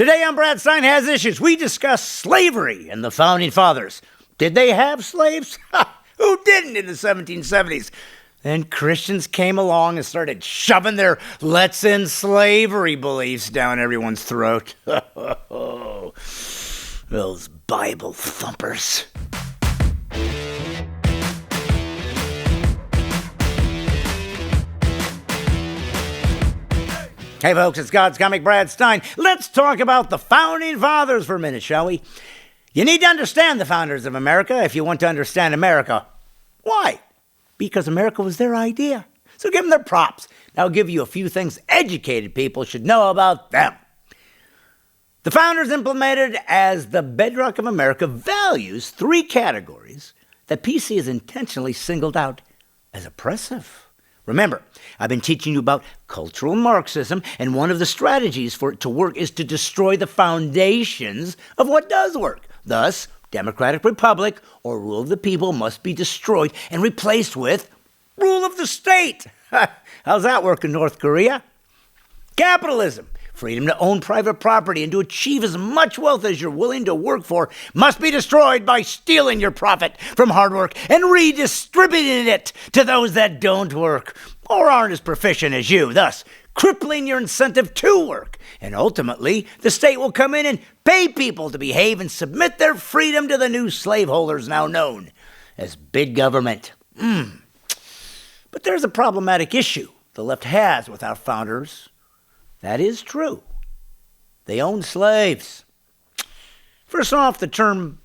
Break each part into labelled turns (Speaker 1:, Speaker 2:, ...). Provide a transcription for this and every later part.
Speaker 1: Today on Stine Has Issues, we discuss slavery and the Founding Fathers. Did they have slaves? Who didn't in the 1770s? Then Christians came along and started shoving their let's end slavery beliefs down everyone's throat. Those Bible thumpers. Hey folks, it's God's Comic Brad Stine. Let's talk about the Founding Fathers for a minute, shall we? You need to understand the founders of America if you want to understand America. Why? Because America was their idea. So give them their props. Now I'll give you a few things educated people should know about them. The founders implemented as the bedrock of America values three categories that PC has intentionally singled out as oppressive. Remember, I've been teaching you about cultural Marxism, and one of the strategies for it to work is to destroy the foundations of what does work. Thus, democratic republic or rule of the people must be destroyed and replaced with rule of the state. How's that work in North Korea? Capitalism, freedom to own private property and to achieve as much wealth as you're willing to work for, must be destroyed by stealing your profit from hard work and redistributing it to those that don't work or aren't as proficient as you, thus crippling your incentive to work. And ultimately, the state will come in and pay people to behave and submit their freedom to the new slaveholders now known as big government. But there's a problematic issue the left has with our founders. That is true. They owned slaves. First off, the term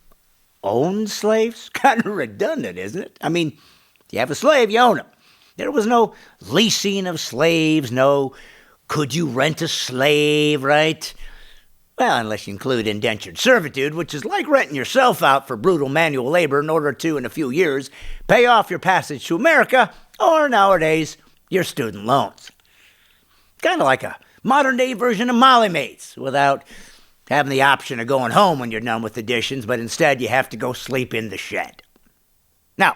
Speaker 1: owned slaves, kind of redundant, isn't it? I mean, you have a slave, you own him. There was no leasing of slaves, no could you rent a slave, right? Well, unless you include indentured servitude, which is like renting yourself out for brutal manual labor in order to, in a few years, pay off your passage to America, or nowadays, your student loans. Kind of like a modern-day version of Molly Mates, without having the option of going home when you're done with additions, but instead you have to go sleep in the shed. Now,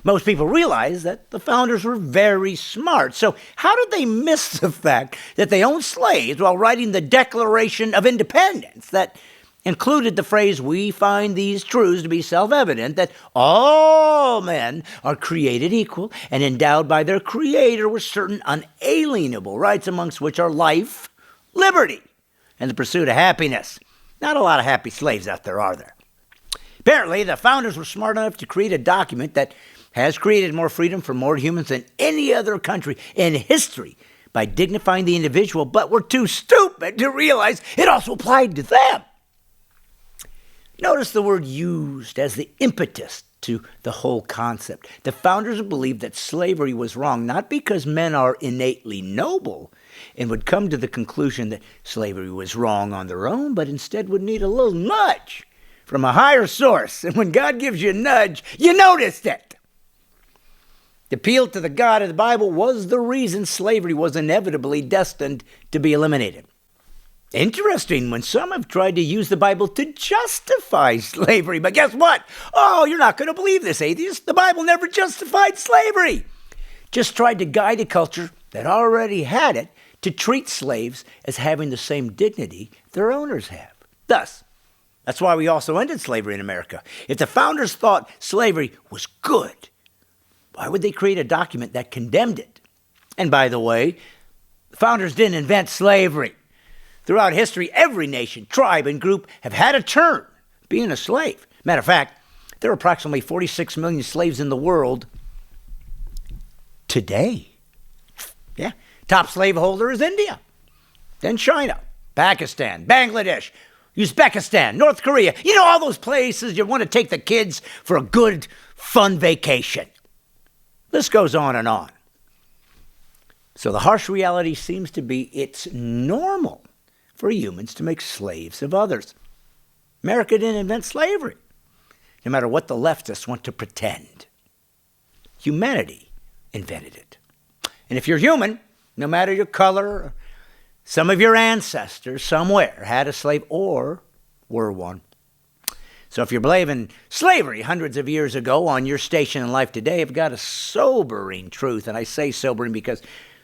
Speaker 1: most people realize that the founders were very smart, so how did they miss the fact that they owned slaves while writing the Declaration of Independence that included the phrase, "We find these truths to be self-evident, that all men are created equal and endowed by their Creator with certain unalienable rights, amongst which are life, liberty, and the pursuit of happiness." Not a lot of happy slaves out there, are there? Apparently, the founders were smart enough to create a document that has created more freedom for more humans than any other country in history by dignifying the individual, but were too stupid to realize it also applied to them. Notice the word used as the impetus to the whole concept. The founders believed that slavery was wrong, not because men are innately noble and would come to the conclusion that slavery was wrong on their own, but instead would need a little nudge from a higher source. And when God gives you a nudge, you noticed it. The appeal to the God of the Bible was the reason slavery was inevitably destined to be eliminated. Interesting when some have tried to use the Bible to justify slavery. But guess what? Oh, you're not going to believe this, atheist. The Bible never justified slavery. Just tried to guide a culture that already had it to treat slaves as having the same dignity their owners have. Thus, that's why we also ended slavery in America. If the founders thought slavery was good, why would they create a document that condemned it? And by the way, the founders didn't invent slavery. Throughout history, every nation, tribe, and group have had a turn being a slave. Matter of fact, there are approximately 46 million slaves in the world today. Yeah, top slaveholder is India, then China, Pakistan, Bangladesh, Uzbekistan, North Korea. You know, all those places you want to take the kids for a good, fun vacation. This goes on and on. So the harsh reality seems to be it's normal for humans to make slaves of others. America didn't invent slavery, no matter what the leftists want to pretend. Humanity invented it. And if you're human, no matter your color, some of your ancestors somewhere had a slave or were one. So if you're blaming slavery hundreds of years ago on your station in life today, I've got a sobering truth, and I say sobering because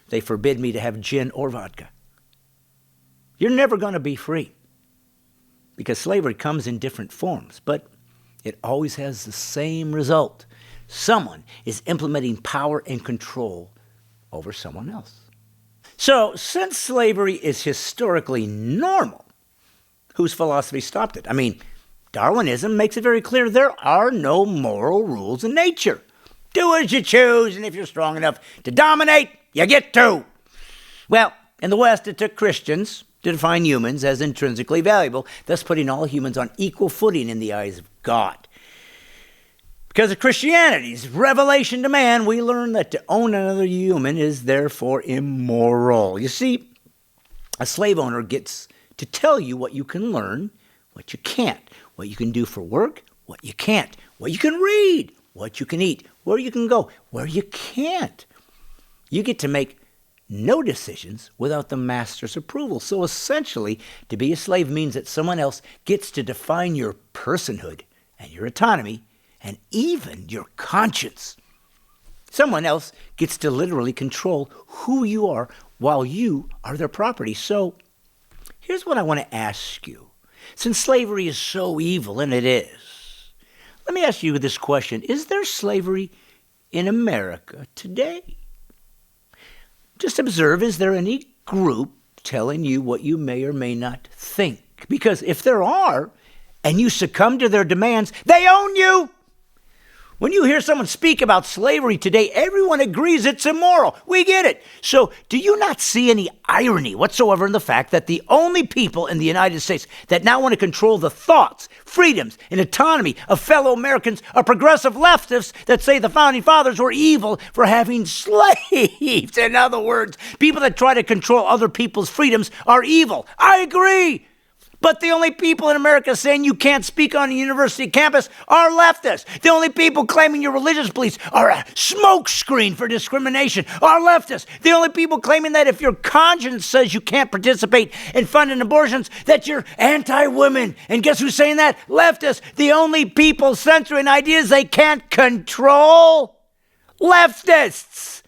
Speaker 1: they forbid me to have gin or vodka. You're never going to be free. because slavery comes in different forms, but it always has the same result. Someone is implementing power and control over someone else. So, since slavery is historically normal, whose philosophy stopped it? I mean, Darwinism makes it very clear there are no moral rules in nature. Do as you choose, and if you're strong enough to dominate, you get to. Well, in the West, it took Christians to define humans as intrinsically valuable, thus putting all humans on equal footing in the eyes of God. Because of Christianity's revelation to man, we learn that to own another human is therefore immoral. You see, a slave owner gets to tell you what you can learn, what you can't, what you can do for work, what you can't, what you can read, what you can eat, where you can go, where you can't. You get to make no decisions without the master's approval. So essentially, to be a slave means that someone else gets to define your personhood and your autonomy and even your conscience. Someone else gets to literally control who you are while you are their property. So here's what I want to ask you. Since slavery is so evil, and it is, let me ask you this question. Is there slavery in America today? Just observe, is there any group telling you what you may or may not think? Because if there are, and you succumb to their demands, they own you. When you hear someone speak about slavery today, everyone agrees it's immoral. We get it. So do you not see any irony whatsoever in the fact that the only people in the United States that now want to control the thoughts, freedoms, and autonomy of fellow Americans are progressive leftists that say the Founding Fathers were evil for having slaves? In other words, people that try to control other people's freedoms are evil. I agree. But the only people in America saying you can't speak on a university campus are leftists. The only people claiming your religious beliefs are a smokescreen for discrimination are leftists. The only people claiming that if your conscience says you can't participate in funding abortions, that you're anti-women. And guess who's saying that? Leftists. The only people censoring ideas they can't control? Leftists.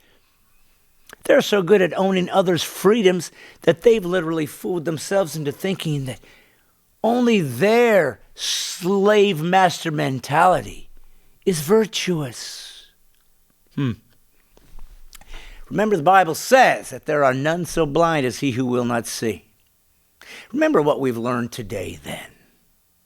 Speaker 1: They're so good at owning others' freedoms that they've literally fooled themselves into thinking that only their slave master mentality is virtuous. Remember, the Bible says that there are none so blind as he who will not see. Remember what we've learned today then.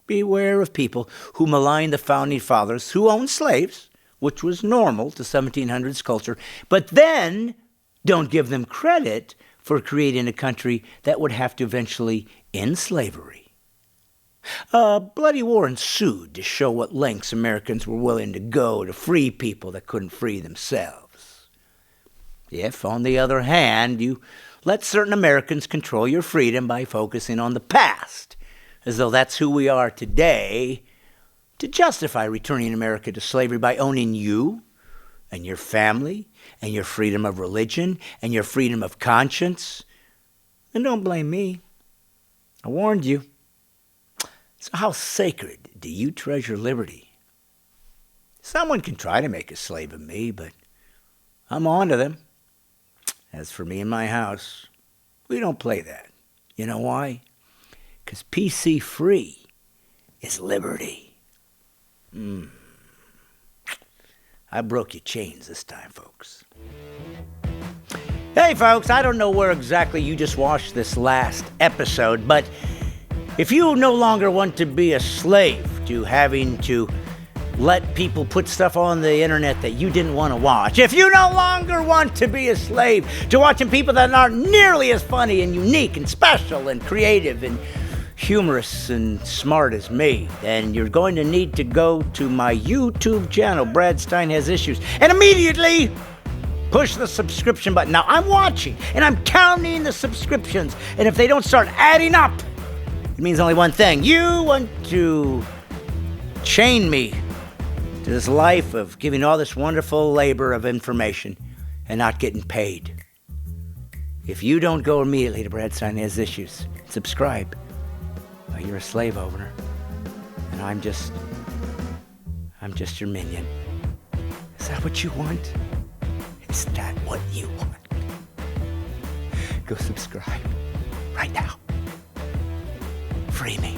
Speaker 1: Beware of people who malign the Founding Fathers, who owned slaves, which was normal to 1700s culture, but then don't give them credit for creating a country that would have to eventually end slavery. A bloody war ensued to show what lengths Americans were willing to go to free people that couldn't free themselves. If, on the other hand, you let certain Americans control your freedom by focusing on the past, as though that's who we are today, to justify returning America to slavery by owning you and your family and your freedom of religion and your freedom of conscience, then don't blame me. I warned you. So how sacred do you treasure liberty? Someone can try to make a slave of me, but I'm on to them. As for me and my house, we don't play that. You know why? Because PC free is liberty. I broke your chains this time, folks. Hey, folks, I don't know where exactly you just watched this last episode, but if you no longer want to be a slave to having to let people put stuff on the internet that you didn't want to watch, if you no longer want to be a slave to watching people that aren't nearly as funny and unique and special and creative and humorous and smart as me, then you're going to need to go to my YouTube channel, Brad Stine Has Issues, and immediately push the subscription button. Now, I'm watching, and I'm counting the subscriptions, and if they don't start adding up, it means only one thing. You want to chain me to this life of giving all this wonderful labor of information and not getting paid. If you don't go immediately to Brad Stine Has Issues, subscribe, well, you're a slave owner, and I'm just your minion. Is that what you want? Is that what you want? Go subscribe right now. Free me.